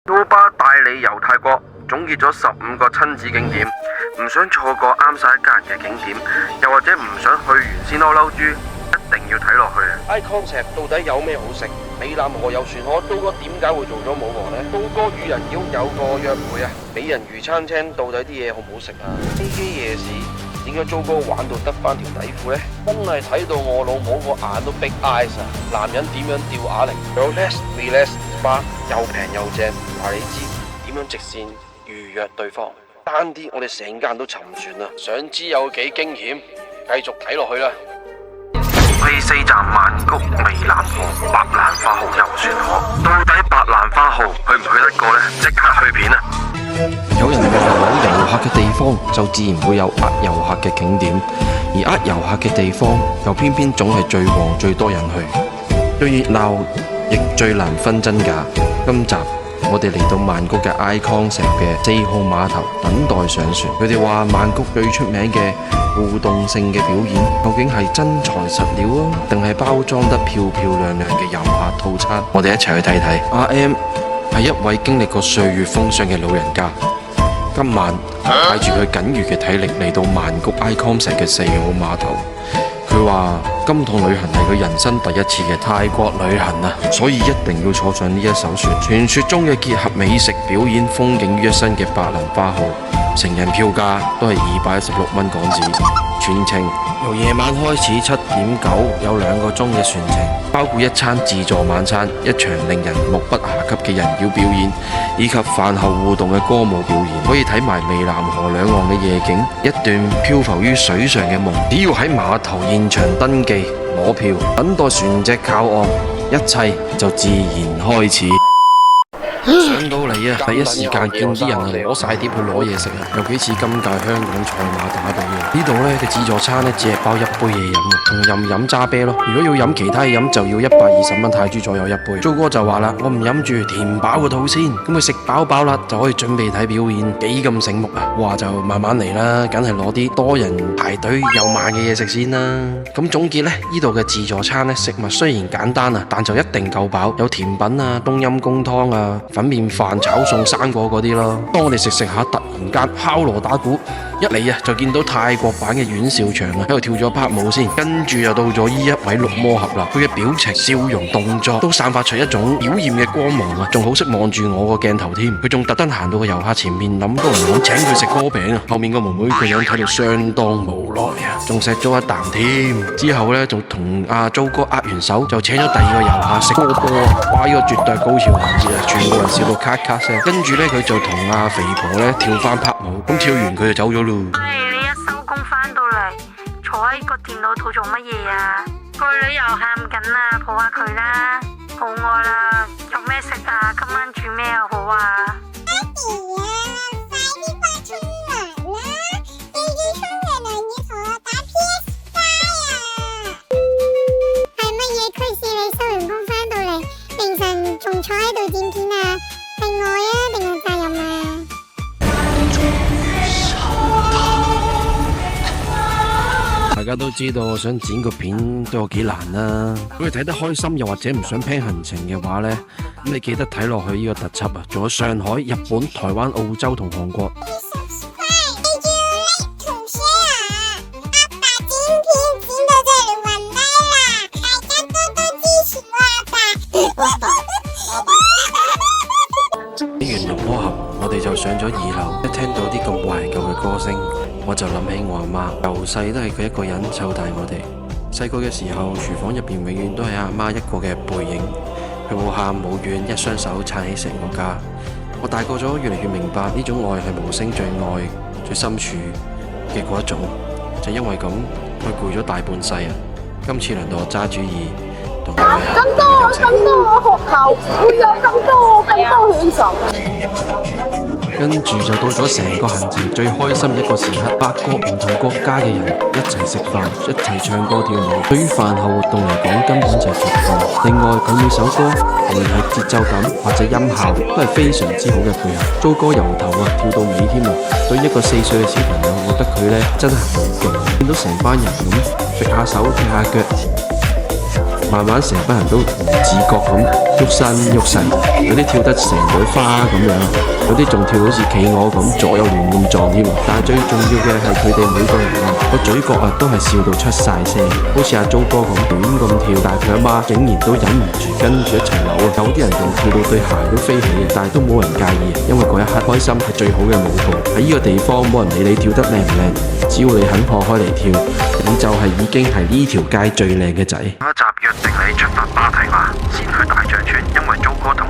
刀疤帶你遊泰國，總結咗15個親子景點，唔想錯過啱晒一家人嘅景點，又或者唔想去完先嬲嬲豬，一定要睇落去。icon 石到底有咩好食？美男河有船河，刀哥點解會做咗武王呢？刀哥與人妖有個約會啊！美人魚餐廳到底啲嘢好唔好食啊？飛機夜市點解刀哥玩到得翻條底褲呢？真係睇到我老母個眼都 big eyes 啊！男人點樣吊啞鈴？有 less relax spa 又平又正，話你知點樣直線預約對方？單啲我哋成家人都沉船啦！想知有幾驚險？繼續睇落去啦！第4站曼谷湄南河白蘭花號遊船河，到底白蘭花號去唔去得過呢？即刻去片啊！有人話有遊客嘅地方就自然會有呃遊客嘅景點，而呃遊客嘅地方又偏偏總係最旺最多人去，最熱鬧亦最難分真假。今集我哋嚟到曼谷嘅 icon 石嘅4號碼頭等待上船。佢哋話曼谷最出名嘅互動性嘅表演，究竟係真材實料啊，定係包裝得漂漂亮亮嘅遊客套餐？我哋一齊去睇睇。RM 係一位經歷過歲月風霜嘅老人家，今晚帶住佢僅餘嘅體力嚟到曼谷 icon 石嘅4號碼頭。佢話今趟旅行係佢人生第一次嘅泰國旅行啊，所以一定要坐上呢一艘船。傳說中嘅結合美食表演風景於一身嘅白蘭花號，成人票價都係216蚊港紙，全程由夜晚開始7點9有2個鐘嘅船程，包括一餐自助晚餐、一場令人目不暇給嘅人妖表演，以及飯後互動嘅歌舞表演，可以睇埋湄南河兩岸嘅夜景，一段漂浮於水上嘅夢。只要喺碼頭現場登記攞票，等待船隻靠岸，一切就自然開始。上到嚟啊，第一時間見啲人攞晒碟去攞嘢食啊，有幾似今屆香港賽馬打比啊！呢度呢嘅自助餐呢，只係包一杯嘢飲嘅，同任飲揸啤咯。如果要飲其他嘢飲，就要120蚊泰銖左右一杯。租哥就話啦，我唔飲住，填飽個肚先。咁佢食飽飽啦，就可以準備睇表演，幾咁醒目啊！話就慢慢嚟啦，梗係攞啲多人排隊又慢嘅嘢食先啦。咁總結呢，呢度嘅自助餐呢，食物雖然簡單啊，但就一定夠飽，有甜品啊、冬陰功湯啊、粉麵飯、炒餸、生果嗰啲咯。當我哋食食下，突然間敲鑼打鼓，一嚟啊就見到泰國版嘅阮兆祥啊喺度跳咗拍舞先，跟住又到咗呢一位綠魔俠啦。佢嘅表情、笑容、動作都散發出一種妖豔嘅光芒啊，仲好識望住我個鏡頭添。佢仲特登行到個遊客前面，諗都唔諗請佢食歌餅啊。後面個妹妹個樣睇到相當無奈啊，仲錫咗一啖添。之後呢，仲同阿租哥握完手，就請咗第2個遊客食波波。哇！呢個絕對高潮環節啊，全部人笑到咔咔聲。跟住呢，佢就同阿肥婆呢跳翻拍舞，咁跳完佢就走咗咯。你一收工翻到嚟，坐喺個電腦度做乜嘢啊？個女又喊緊啊，抱下佢啦，好餓啦，有咩食啊？今晚煮咩又好啊？爹哋啊，快啲翻沖涼啦！你要沖涼要同我打 PS5 啊！係乜嘢驅使你收完工翻到嚟，凌晨仲坐喺度剪片啊？係愛啊，定係責任啊？大家都知道，我想剪個片都有幾難啦。如果你睇得開心，又或者唔想 plan 行程嘅話呢，咁你記得睇落去呢個特輯啊！仲有上海、日本、台灣、澳洲同韓國。睇完綠魔俠，我哋就上咗2樓，一聽到啲咁懷舊嘅歌聲，我就諗起我阿媽，由細都係佢一個人湊大我哋。細個嘅時候，廚房入邊永遠都係阿媽一個嘅背影，佢冇喊冇怨，一雙手撐起成個家。我大個咗，越嚟越明白呢種愛係無聲最愛、最深處嘅嗰一種。就因為咁，我攰咗大半世啊！今次輪到我揸主意，同佢咁多學校會有咁多選手。跟住就到咗成個行程最開心嘅一個時刻，8個唔同國家嘅人一齊食飯，一齊唱歌跳舞。對於飯後活動嚟講，根本就係絕放。另外，佢每首歌無論係節奏感或者音效，都係非常之好嘅配合。租歌由頭跳到尾添啊！對於一個4歲嘅小朋友，我覺得佢呢真係好勁。見到成班人咁揈下手、踢下腳，慢慢成班人都唔自覺咁喐身喐勢，有啲跳得成朵花咁樣，有啲仲跳好似企鵝咁左右亂咁撞添。但係最重要嘅係佢哋每個人個嘴角都係笑到出晒聲，好似阿租哥咁亂咁跳，但係佢阿媽竟然都忍唔住跟住一齊扭啊！有啲人仲跳到對鞋都飛起，但係都冇人介意，因為嗰一刻開心係最好嘅舞步。喺呢個地方冇人理你跳得靚唔靚，只要你肯破開嚟跳，你就係已經係呢條街最靚嘅仔。下一集約定你出發芭堤雅，先去大象村，因為租哥同